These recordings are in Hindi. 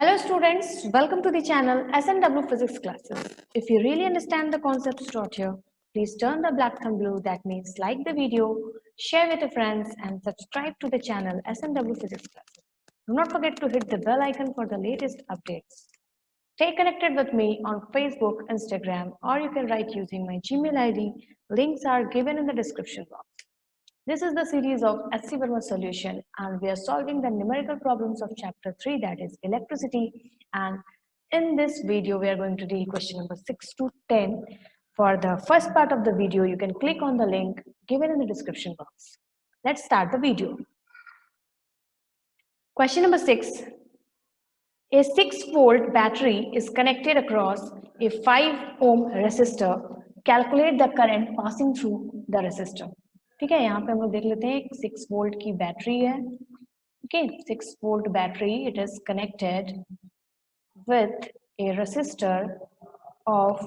Hello students, welcome to the channel SNW Physics Classes. If you really understand the concepts taught here, please turn the black thumb below, that means like the video, share with your friends and subscribe to the channel SNW Physics Classes. Do not forget to hit the bell icon for the latest updates. Stay connected with me on Facebook, Instagram, or you can write using my Gmail ID. Links are given in the description box. This is the series of SC Verma solution and we are solving the numerical problems of chapter 3, that is electricity, and in this video we are going to do question number 6 to 10. For the first part of the video you can click on the link given in the description box. Let's start the video. Question number 6. A 6-volt battery is connected across a 5-ohm resistor. Calculate the current passing through the resistor. ठीक है, यहाँ पे हम लोग देख लेते हैं, एक 6 वोल्ट की बैटरी है. Okay, 6 volt battery, it is connected with a resistor of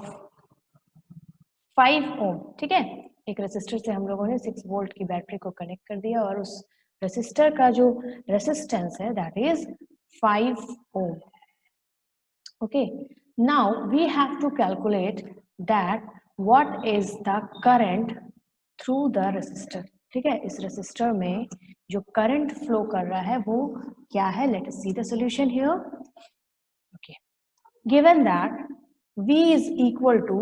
5 ohm. ठीक है, एक रेसिस्टर से हम लोगों ने 6 वोल्ट की बैटरी को कनेक्ट कर दिया और उस रेसिस्टर का जो रेसिस्टेंस है that is 5 ohm. Okay, now we have to calculate that what is the current through the resistor. ठीक है, इस रेसिस्टर में जो करंट फ्लो कर रहा है वो क्या है? Let us see the solution here. Okay, given that V is equal to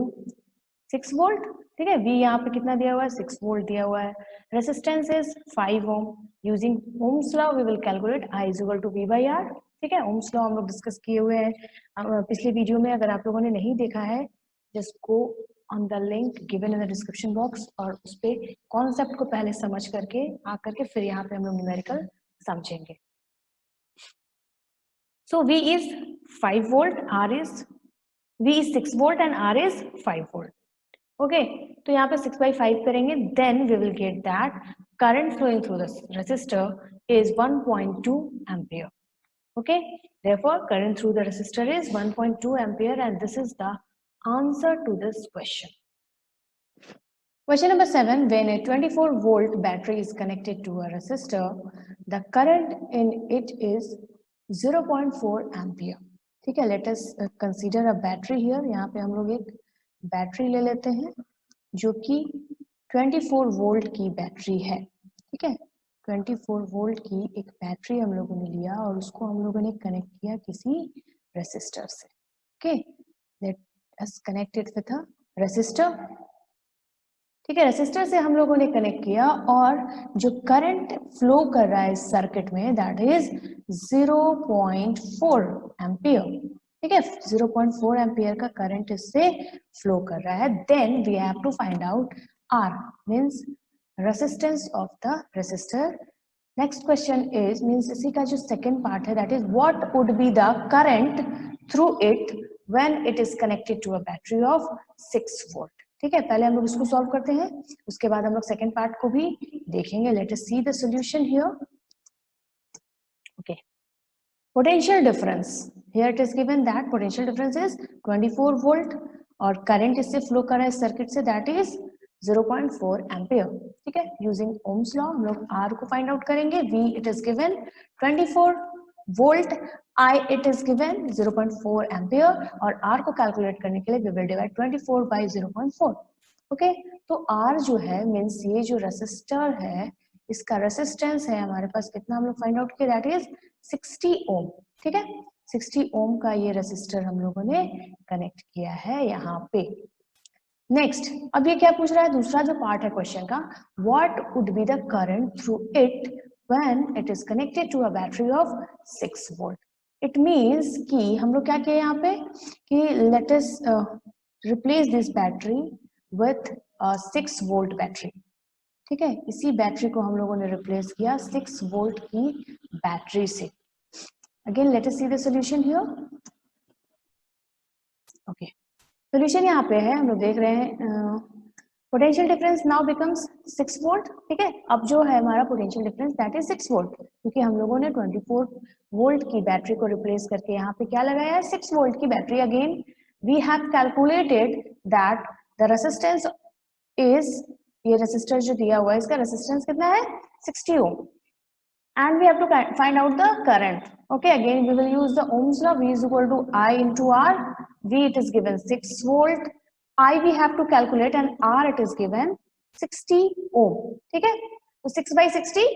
6 volt. ठीक है, V यहाँ पे कितना दिया हुआ है? 6 वोल्ट दिया हुआ है. Resistance is 5 ohm. Using Ohm's law we will calculate I is equal to V by R. ठीक है, ओम्स लॉ हम लोग डिस्कस किए हुए हैं पिछले वीडियो में. अगर आप लोगों ने नहीं देखा है, just go on the link given in the description box और उस पे कॉन्सेप्ट को पहले समझ करके आकर के फिर यहाँ पे हम लोग न्यूमेरिकल समझेंगे. So V is 5 volt, V is 6 volt and R is 5 volt. Okay, तो यहाँ पे 6 by 5 करेंगे, then we will get that current flowing through the resistor is 1.2 ampere. Okay, therefore current through the resistor is 1.2 ampere and this is the answer to this question. Question number 7. When a 24 volt battery is connected to a resistor, the current in it is 0.4 ampere. ठीक है, let us consider a battery here. यहाँ पे हम लोग एक बैटरी ले लेते हैं जो कि 24 वोल्ट की बैटरी है. ठीक है, 24 वोल्ट की एक बैटरी हम लोगों ने लिया और उसको हम लोगों ने कनेक्ट किया किसी रेसिस्टर से. Okay, let us connect it with a resistor. ठीक है, रेसिस्टर से हम लोगों ने कनेक्ट किया और जो करंट फ्लो कर रहा है इस सर्किट में दैट इज 0.4 एम्पियर. ठीक है, 0.4 एम्पियर का करंट इससे फ्लो कर रहा है. Then we have to find out R means resistance of the resistor. Next question is means इसी का जो सेकंड पार्ट है that is what would be the current through it when it is connected to a battery of 6 volt. ठीक है, पहले हम लोग इसको सॉल्व करते हैं, उसके बाद हम लोग सेकंड पार्ट को भी देखेंगे. Late us see the solution here. Okay, potential difference here it is given that potential difference is 24 volt और करंट इससे फ्लो कर रहा है circuit say that is 0.4 ampere. ठीक है, यूजिंग ओम्स लॉ हम लोग R को फाइंड आउट करेंगे. V it is given 24 volt, I it is given 0.4 ampere और R को कैलकुलेट करने के लिए we will divide 24 by 0.4. Okay, तो R जो है मींस ये जो रेसिस्टर है इसका रेसिस्टेंस है हमारे पास कितना हम लोग फाइंड आउट किया दैट इज 60 ओम. ठीक है, 60 ओम का ये रेसिस्टर हम लोगों ने कनेक्ट किया है यहाँ पे. नेक्स्ट, अब ये क्या पूछ रहा है? दूसरा जो पार्ट है क्वेश्चन का, what would be the current through it when it is connected to a battery of 6 volt. It means कि हम लोग क्या किए यहाँ पे कि let us replace this battery with 6 volt battery. ठीक है, इसी बैटरी को हम लोगों ने रिप्लेस किया 6 वोल्ट की बैटरी से. Again let us see the solution here. Okay, solution यहाँ पे है, हम लोग देख रहे हैं potential difference now becomes 6 volt. ठीक है, अब जो है हमारा potential difference that is 6 volt क्योंकि हम लोगों ने 24 वोल्ट की बैटरी को रिप्लेस करके यहाँ पे क्या लगाया है? 6 वोल्ट की battery. Again we have calculated that the resistance is, ये रेसिस्टर जो दिया हुआ है इसका रेसिस्टेंस कितना है? 60 ओम. and we have to find out the current. Okay, again we will use the Ohm's law. V is equal to I into R. V it is given 6 volt. I we have to calculate and R it is given 60 ohm. ठीक है, तो 6 by 60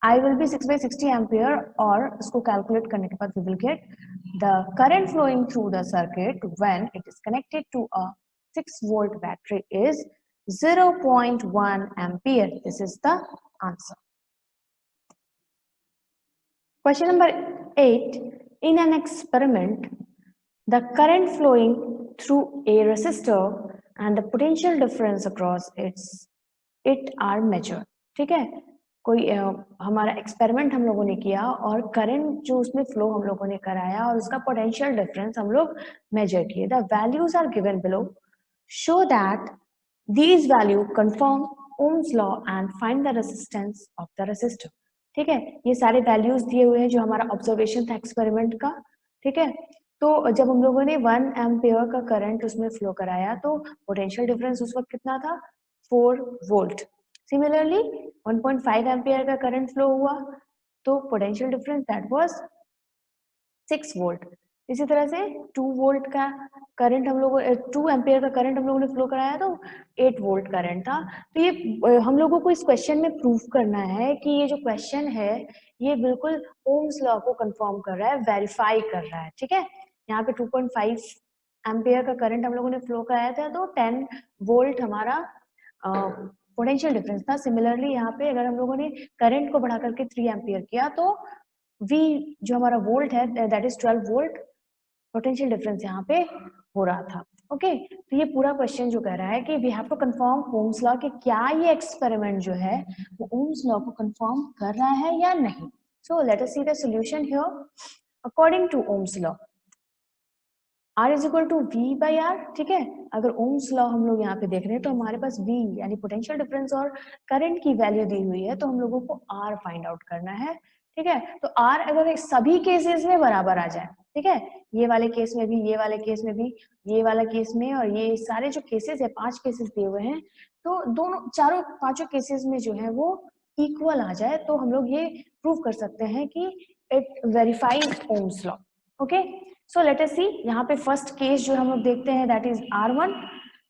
I will be 6 by 60 ampere, और इसको calculate करने के बाद we will get the current flowing through the circuit when it is connected to a 6 volt battery is 0.1 ampere. This is the answer. Question number 8. In an experiment, the current flowing through a resistor and the potential difference across it are measured. ठीक है, कोई हमारा एक्सपेरिमेंट हम लोगों ने किया और करंट जो उसमें फ्लो हम लोगों ने कराया और उसका पोटेंशियल डिफरेंस हम लोग मेजर किए. The values are given below. Show that these value conform Ohm's law and find the resistance of the resistor. ठीक है, ये सारे वैल्यूज दिए हुए हैं जो हमारा ऑब्जर्वेशन था एक्सपेरिमेंट का. ठीक है, तो जब हम लोगों ने 1 एम्पियर का करंट उसमें फ्लो कराया तो पोटेंशियल डिफरेंस उस वक्त कितना था, 4 वोल्ट. सिमिलरली 1.5 एम्पियर का करंट फ्लो हुआ तो potential difference that was 6 volt. इसी तरह से 2 वोल्ट का करंट हम लोगों 2 एम्पियर का करंट हम लोगों ने फ्लो कराया तो 8 वोल्ट करंट था. तो ये हम लोगों को इस क्वेश्चन में प्रूफ करना है कि ये जो क्वेश्चन है ये बिल्कुल ओम्स लॉ को कंफर्म कर रहा है, वेरीफाई कर रहा है. ठीक है, यहाँ पे 2.5 एम्पियर का करंट हम लोगों ने फ्लो कराया था तो 10 वोल्ट हमारा पोटेंशियल डिफरेंस था. सिमिलरली यहाँ पे अगर हम लोगों ने करंट को बढ़ा करके 3 एम्पियर किया तो V जो हमारा वोल्ट है that is 12 volt potential difference यहाँ पे हो रहा था. ओके, तो ये पूरा क्वेश्चन जो कह रहा है कि we have to confirm Ohm's law कि क्या ये एक्सपेरिमेंट जो है वो ओम्स लॉ को कंफर्म कर रहा है या नहीं. So let us see the solution here. According to Ohm's law R is equal to V by R. ठीक है, अगर ओम्स लॉ हम लोग यहाँ पे देख रहे हैं तो हमारे पास V यानी पोटेंशियल डिफरेंस और करंट की वैल्यू दी हुई है तो हम लोगों को R फाइंड आउट करना है. ठीक है, तो R अगर सभी केसेस में बराबर आ जाए, ठीक है, ये वाले केस में भी, ये वाले केस में भी, ये वाला केस में और ये सारे जो केसेस है 5 केसेस दिए हुए हैं तो दोनों चारों पांचों केसेस में जो है वो इक्वल आ जाए तो हम लोग ये प्रूव कर सकते हैं कि it verifies Ohm's law. Okay, so let us see. यहाँ पे फर्स्ट केस जो हम लोग देखते हैं दैट इज R1.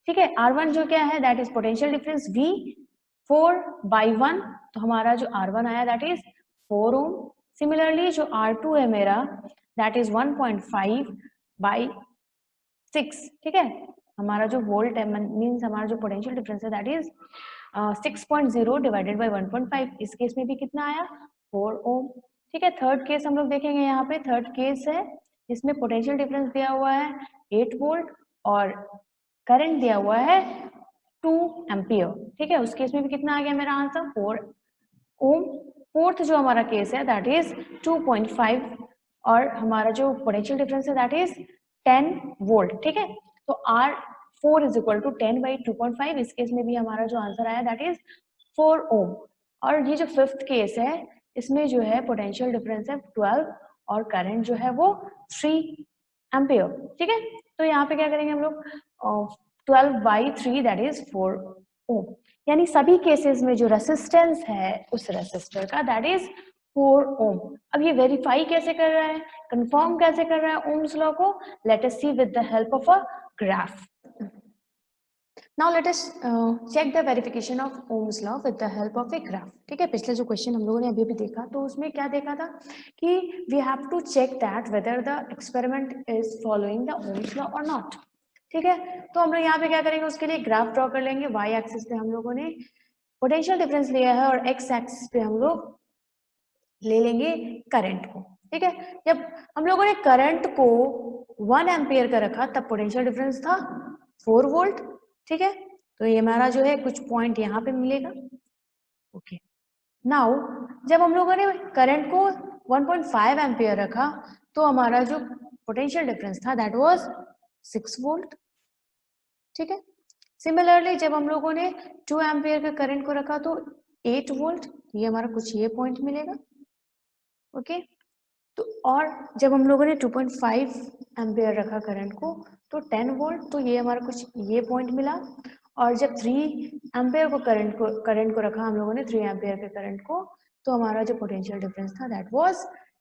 ठीक है, R1 जो क्या है that is potential difference V 4/1. तो हमारा जो R1 आया दैट इज 4 ओम. सिमिलरली जो R2 है मेरा दैट इज 1.5/6. ठीक है, हमारा जो वोल्ट है मींस हमारा जो पोटेंशियल डिफरेंस है दैट इज 6.0 डिवाइडेड बाय 1.5. इस केस में भी कितना आया, 4 ओम. ठीक है, थर्ड केस हम लोग देखेंगे. यहाँ पे थर्ड केस है इसमें पोटेंशियल डिफरेंस दिया हुआ है 8 वोल्ट और करंट दिया हुआ है 2 एम्पियर. ठीक है, उस केस में भी कितना आ गया मेरा आंसर, 4 ओम. फोर्थ जो हमारा केस है दैट इज 2.5 और हमारा जो पोटेंशियल डिफरेंस है दैट इज 10 वोल्ट. ठीक है, तो R4 is equal to 10 by 2.5. इस केस में भी हमारा जो आंसर आया दैट इज 4 ओम. और ये जो फिफ्थ केस है इसमें जो है पोटेंशियल डिफरेंस है 12 और करंट जो है वो 3 एम्पियर. ठीक है, तो यहाँ पे क्या करेंगे हम लोग, 12/3 दैट इज 4 ओम. यानी सभी केसेस में जो रेसिस्टेंस है उस रेसिस्टर का दैट इज 4 ओम. अब ये वेरीफाई कैसे कर रहा है, कंफर्म कैसे कर रहा है ओम्स लॉ को, let us see with the help of a graph. Now let us check the verification of Ohm's law with the help of a graph. ठीक है, पिछले जो क्वेश्चन हम लोगों ने अभी भी देखा तो उसमें क्या देखा था कि we have to check that whether the experiment is following the Ohm's law or not. ठीक है, तो हम लोग यहाँ पे क्या करेंगे, उसके लिए ग्राफ ड्रॉ कर लेंगे. y एक्सिस पे हम लोगों ने पोटेंशियल डिफरेंस लिया है और x एक्सिस पे हम लोग ले लेंगे करंट को. ठीक है, जब हम लोगों ने करंट को 1 एम्पियर का रखा तब पोटेंशियल डिफरेंस था 4 वोल्ट. ठीक है, तो ये हमारा जो है कुछ पॉइंट यहाँ पे मिलेगा. ओके, नाउ जब हम लोगों ने करंट को 1.5 एम्पियर रखा तो हमारा जो पोटेंशियल डिफरेंस था दैट वाज 6 वोल्ट. ठीक है, सिमिलरली जब हम लोगों ने 2 एम्पियर का करंट को रखा तो 8 वोल्ट, ये हमारा कुछ ये पॉइंट मिलेगा. ओके, तो और जब हम लोगों ने 2.5 एम्पियर रखा करंट को तो 10 वोल्ट, तो ये हमारा कुछ ये पॉइंट मिला. और जब 3 एम्पियर को करंट को रखा हम लोगों ने 3 एम्पियर के करंट को तो हमारा जो पोटेंशियल डिफरेंस था दैट वाज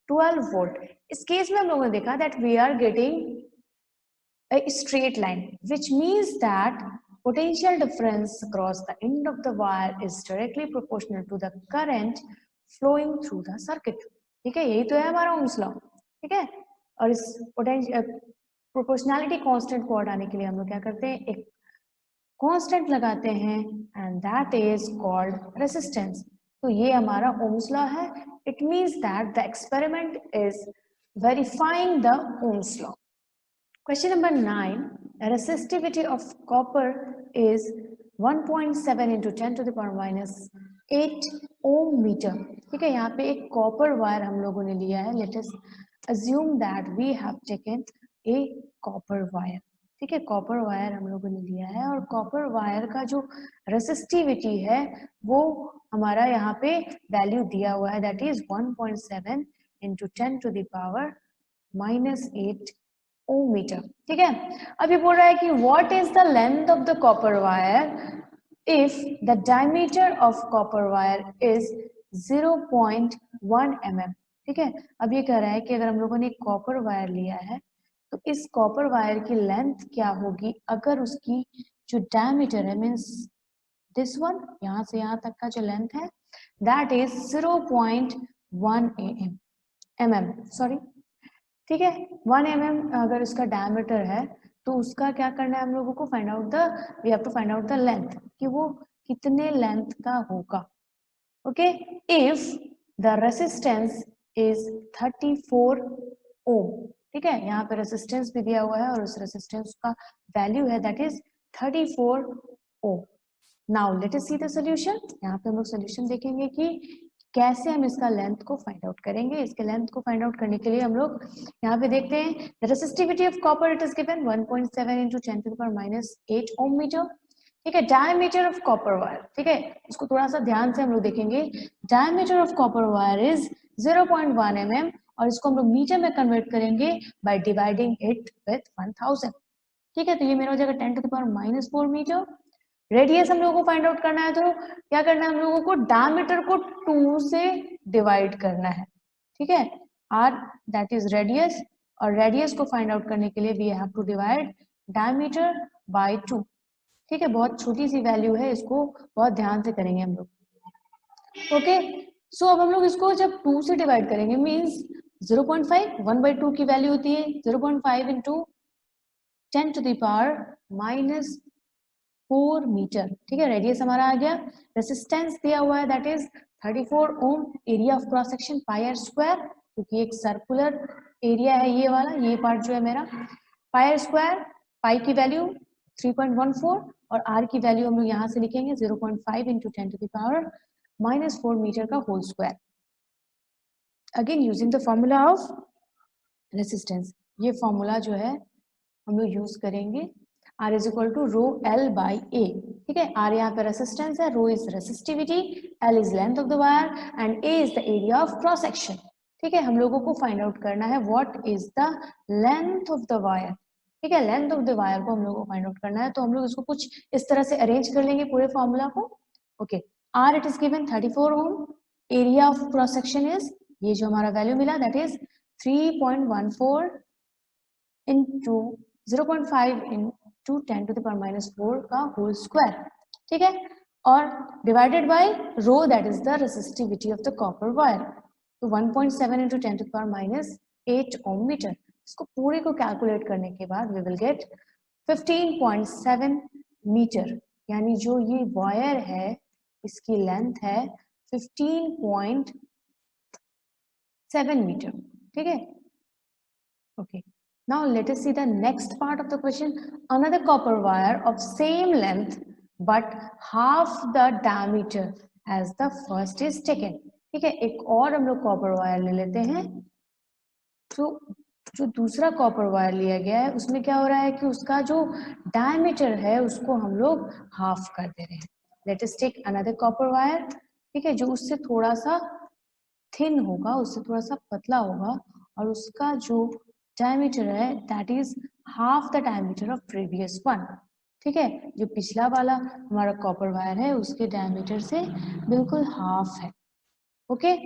12 वोल्ट। इस केस में हम लोगों ने देखा that we are getting a straight line, which means that potential difference across the end of the wire is directly proportional to the current flowing through the circuit. ठीक है, यही तो है हमारा ओम्स लॉ। ठीक है, और इस पोटेंशियल प्रोपोर्शनैलिटी कांस्टेंट को हटाने के लिए हम लोग क्या करते हैं, एक कांस्टेंट लगाते हैं and that is called resistance. तो ये हमारा ओम्स लॉ है। It means that the experiment is verifying the Ohm's law. Question number 9, resistivity of copper is 1.7 into 10 to the power minus 8 ohm meter। ठीक है, यहाँ पे एक कॉपर वायर हम लोगों ने लिया है। Let us assume that we have taken a copper wire। ठीक है, कॉपर वायर हम लोगों ने लिया है और कॉपर वायर का जो रेसिस्टिविटी है वो हमारा यहाँ पे वैल्यू दिया हुआ है, that is 1.7 into 10 to the power minus 8 ohm metre. ठीक है, अब ये बोल रहा है कि what is the length of the copper wire if the diameter of copper wire is 0.1 mm। ठीक है, अब ये कह रहा है कि अगर हम लोगों ने कॉपर वायर लिया है तो इस कॉपर वायर की लेंथ क्या होगी अगर उसकी जो डायमीटर है मींस दिस वन, यहां से यहां तक का जो लेंथ है दैट इज 0.1 mm सॉरी। ठीक है, 1 mm अगर उसका डायमीटर है तो उसका क्या करना है हम लोगों को, find out the, we have to find out the length कि वो कितने लेंथ का होगा। Okay, if the resistance is 34 ohm. ठीक है, यहाँ पे रेसिस्टेंस भी दिया हुआ है और उस रेसिस्टेंस का वैल्यू है that is 34 ohm. Now let us see the solution. यहाँ पे हम लोग सॉल्यूशन देखेंगे कि कैसे हम इसका लेंथ को फाइंड आउट करेंगे। इसके लेंथ को फाइंड आउट करने के लिए हम लोग यहाँ पे देखते हैं the resistivity of copper it is given 1.7 into 10 to the power minus 8 ohm metre. ठीक है, डायमीटर ऑफ कॉपर वायर, ठीक है, इसको थोड़ा सा ध्यान से हम लोग देखेंगे। Diameter of copper wire is 0.1 mm और इसको हम लोग मीटर में कन्वर्ट करेंगे बाय डिवाइडिंग इट विथ 1000। ठीक है, तो ये मेरा हो जाएगा 10 to the power minus 4 metre. Radius हम लोगों को फाइंड आउट करना है तो क्या करना है हम लोगों को, डायमीटर को 2 से डिवाइड करना है। ठीक है, आर दैट इज रेडियस, और रेडियस को फाइंड आउट करने के लिए we have to divide diameter by 2। ठीक है, बहुत छोटी सी वैल्यू है, इसको बहुत ध्यान से करेंगे हम लोग। ओके, सो अब हम लोग इसको जब 2 से डिवाइड करेंगे मींस 0.5, 1/2 की वैल्यू होती है 0.5 into 10 to the power minus 4 metre. ठीक है, रेडियस हमारा आ गया। रेसिस्टेंस दिया हुआ है that is 34 ohm. Area of cross section pi are square, क्योंकि एक सर्कुलर एरिया है ये वाला, ये पार्ट जो है मेरा, पाई आर स्क्वायर, पाई की वैल्यू 3.14 और आर की वैल्यू हम लोग यहाँ से लिखेंगे 0.5 into 10 to the power minus 4 metre का whole square. Again using the formula of resistance, ये फॉर्मूला जो है हम लोग यूज करेंगे R is equal to row L by A। ठीक है, R यहाँ पे रेसिस्टेंस है, rho is resistivity, L is length of the wire and A is the area of cross section. ठीक है, हम लोगों को फाइंड आउट करना है what is the length of the wire. ठीक है, लेंथ ऑफ द वायर को हम लोगों को फाइंड आउट करना है, तो हम लोग इसको कुछ इस तरह से अरेंज कर लेंगे पूरे फॉर्मूला को। Okay, R it is given 34 ohm, area of cross section is, ये जो हमारा वैल्यू मिला that is 3.14 into 0.5 into 10 to the power minus 4 का होल स्क्वायर। ठीक है, और divided by rho that is the resistivity of the copper wire, तो 1.7 into 10 to the power minus 8 ohm metre. इसको पूरे को कैलकुलेट करने के बाद वी विल गेट 15.7 मीटर, यानी जो ये वायर है इसकी लेंथ है 15.7 मीटर। ठीक है, okay, now let us see the next part of the question. Another copper wire of same length but half the diameter as the first is taken। ठीक है, एक और हम लोग कॉपर वायर ले लेते हैं। तो जो दूसरा कॉपर वायर लिया गया है उसमें क्या हो रहा है कि उसका जो डायमीटर है उसको हम लोग हाफ कर दे रहे हैं। Let us take another copper wire. ठीक है, जो उससे थोड़ा सा थिन होगा, उससे थोड़ा सा पतला होगा और उसका जो डायमीटर है that is half the diameter of previous one. ठीक है, जो पिछला वाला हमारा कॉपर वायर है उसके डायमीटर से बिल्कुल हाफ है। ओके,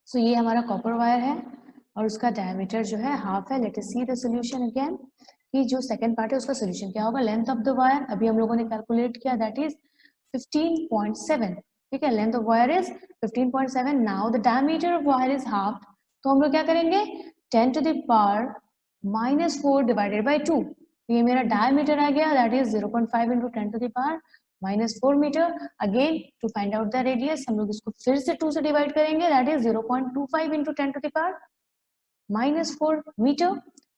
सो ये हमारा कॉपर वायर है और उसका डायमीटर जो है हाफ है. Let us see the solution again, कि जो सेकंड पार्ट है उसका सॉल्यूशन क्या होगा. लेंथ ऑफ द वायर अभी हम लोगों ने कैलकुलेट किया, दैट इज 15.7. ठीक है, length of wire is 15.7. Now the diameter of wire is half. तो हम लोग क्या करेंगे, 10 to the power -4 divided by 2. ये मेरा डायमीटर आ गया, that is 0.5 into 10 to the power -4 metre. Again to find out the radius हम लोग इसको फिर से 2 से डिवाइड करेंगे, that is 0.25 into 10 to the power -4 metre.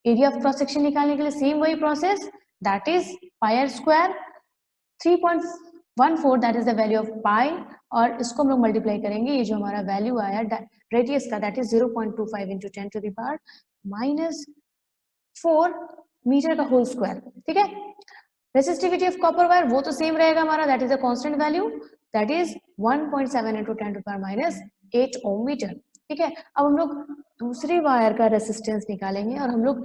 Area of cross section निकालने के लिए सेम वही process, that is pi are square 3.14, that is the value of pi, और इसको हम लोग मल्टीप्लाई करेंगे. ये जो हमारा वैल्यू आया रेडियस का, that is 0.25 into 10 to the power -4 metre का होल स्क्वायर. ठीक है, रेसिस्टिविटी ऑफ कॉपर वायर वो तो सेम रहेगा हमारा, that is a constant value, that is 1.7 into 10 to the power -8 ohm metre. ठीक है, अब हम लोग दूसरी वायर का रेसिस्टेंस निकालेंगे और हम लोग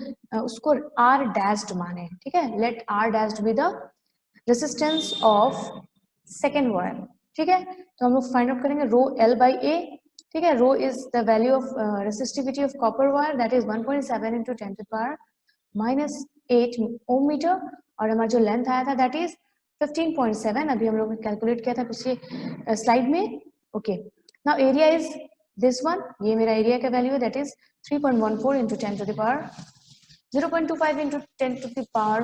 उसको R डैश्ड माने. ठीक है, let R dashed be the resistance of second wire. ठीक है, तो हम लोग फाइंड आउट करेंगे रो L by A. ठीक है, rho is the value of resistivity of copper wire, that is 1.7 into 10 to the power -8 ohm metre, और हमारा जो लेंथ आया था दैट इज 15.7. अभी हम लोग ने कैलकुलेट किया था पिछले स्लाइड में. Okay, now area is this one. ये मेरा एरिया का वैल्यू है, that is 3.14 into 10 to the power 0.25 into 10 to the power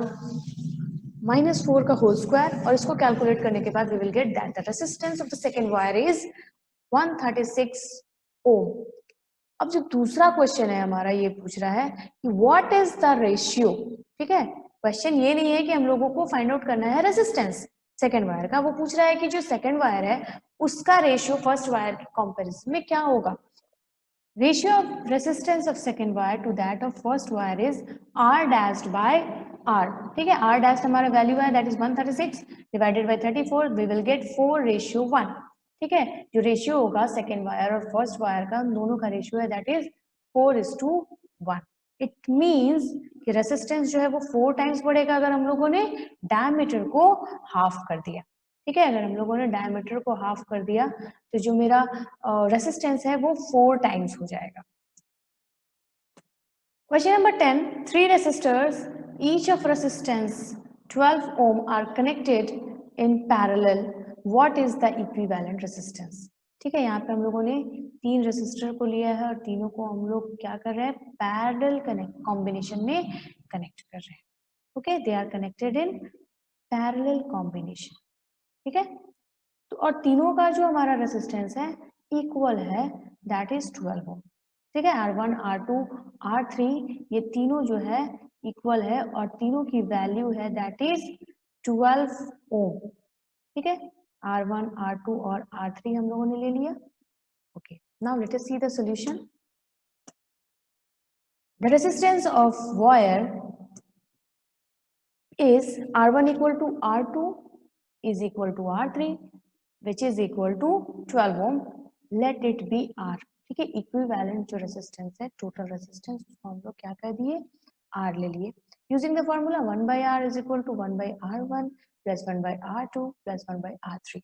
-4 का होल स्क्वायर. और इसको कैलकुलेट करने के बाद we will get that the resistance of the second wire is 136 ohm. अब जो दूसरा क्वेश्चन है हमारा, ये पूछ रहा है कि व्हाट इज द रेशियो. ठीक है, क्वेश्चन ये नहीं है कि हम लोगों को फाइंड आउट करना है रेजिस्टेंस सेकेंड वायर का, वो पूछ रहा है कि जो सेकेंड वायर है उसका रेशियो फर्स्ट वायर के कंपैरिजन में क्या होगा. Ratio of resistance of second wire to that of first wire is R dashed by R. ठीक है, R डैश्ड हमारा वैल्यू है, that is 136 divided by 34, we will get 4:1. ठीक है, जो रेशियो होगा सेकेंड वायर और फर्स्ट वायर का, दोनों का रेशियो है, दैट इज 4:1. इट मींस कि रेसिस्टेंस जो है वो 4 टाइम्स बढ़ेगा अगर हम लोगों ने डायमीटर को हाफ कर दिया. ठीक है, अगर हम लोगों ने डायमीटर को हाफ कर दिया तो जो मेरा रेसिस्टेंस है वो 4 टाइम्स हो जाएगा. Question number 10, 3 resistors each of resistance 12 ohm are connected in parallel. What is the equivalent resistance? ठीक है, यहाँ पे हम लोगों ने 3 रेसिस्टर को लिया है और तीनों को हम लोग क्या कर रहे हैं, पैरेलल कॉम्बिनेशन में कनेक्ट कर रहे हैं. Okay, they are connected in parallel combination. ठीक है, तो और तीनों का जो हमारा रेसिस्टेंस है इक्वल है, दैट इज 12 ओम. ठीक है, R1 R2 R3 ये तीनों जो है इक्वल है और तीनों की वैल्यू है दैट इज 12 ओम. ठीक है, R1 R2 और R3 हम लोगों ने ले लिया. Okay, now let us see the solution. The resistance of wire is R1 equal to R2 is equal to R3 which is equal to 12 ohm. Let it be R. ठीक है, इक्विवेलेंट जो रेजिस्टेंस है, टोटल रेजिस्टेंस, उसको हम लोग क्या कर दिए, R ले लिए. Using the formula 1/R is equal to 1/R1 plus 1/R2 plus 1/R3.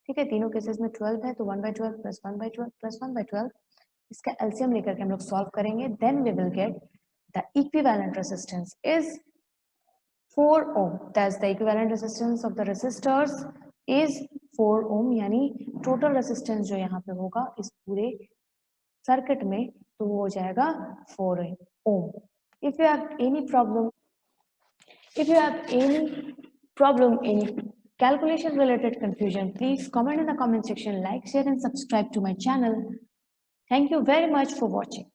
ठीक है, तीनों केसेस में 12 है तो 1/12 plus 1/12 plus 1/12. इसका एलसीएम लेकर के हम लोग सॉल्व करेंगे, then we will get the equivalent resistance is 4 ohm. Thus the equivalent resistance of the resistors is 4 ohm. यानी टोटल रेजिस्टेंस जो यहाँ पे होगा इस पूरे सर्किट में तो वो हो जाएगा 4 ohm. If you have any problem in calculation related confusion, please comment in the comment section, like, share and subscribe to my channel. Thank you very much for watching.